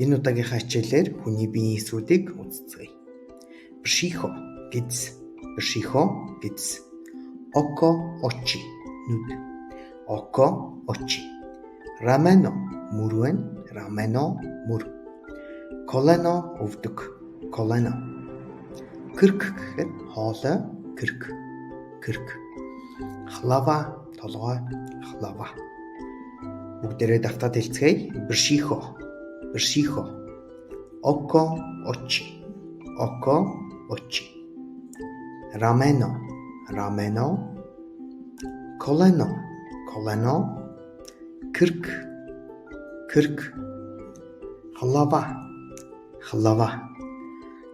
Энэ удаагийнхаа хичээлээр хүний биеийн эсрүүдийг үздэцгээе. Бэршихо гэдс. Око очи нүд. Око очи. Рамено мөр. Колено өвдөг. Колено. Кырк гэхээр хоолой кырк. Хлава толгой хлава. Бүгдээрээ давтаад хэлцгээе. Бэршихо. Око очи. Рамено. Колено. Кырк. Хлава.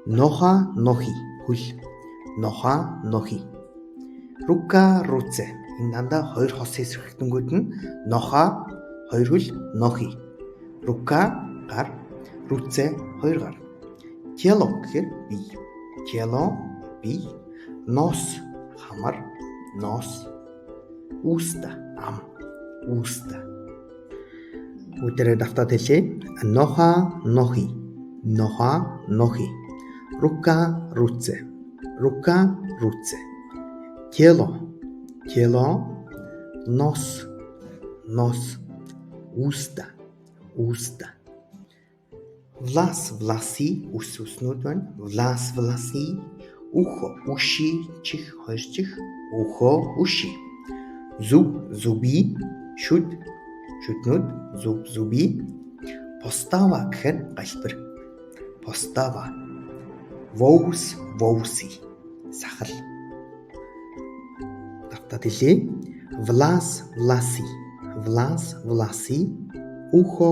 Ноха нохи хөл. Рука руце. Энэ дандаа хоёр хос эсрэгтэнгүүд нь ноха хоёр хөл нохи. Рука гар, руце хоёр гар. Тело гэхээр бие. Нос хамар, Уста ам. Бүгдээрээ давтаад хэлье. Ноха нохи. Рука руце. Тело. Нос. Уста. Власи үснүүд байна. Власи. Ухо уши чих хоёр чих. Ухо уши. Зуби шүднүүд зуби. Постава гэхээр галбир. Постава. Воуси сахал. Давтаад хэлье. Власи. Ухо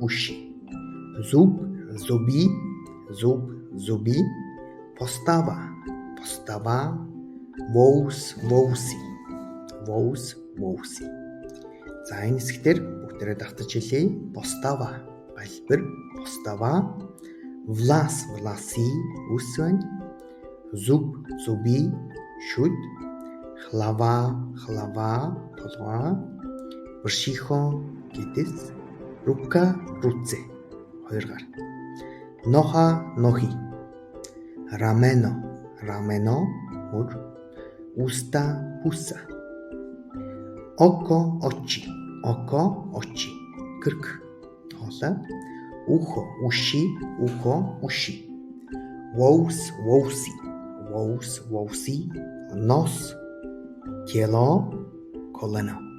уши. Зуби. Постава. Воуси. За энэ хэсгээр бүгдээрээ давтаж хэлье. Постава галбир. Постава. Власи үс байна. Зуби шүд. Хлава толгой. Бэршихо гэдэс. Рука руце хоёр гар. Ноха нохи. Рамено мөр. Уста пуса. Око очи кырк хоолой. Ухо уши. Воуси. Нос тело колено.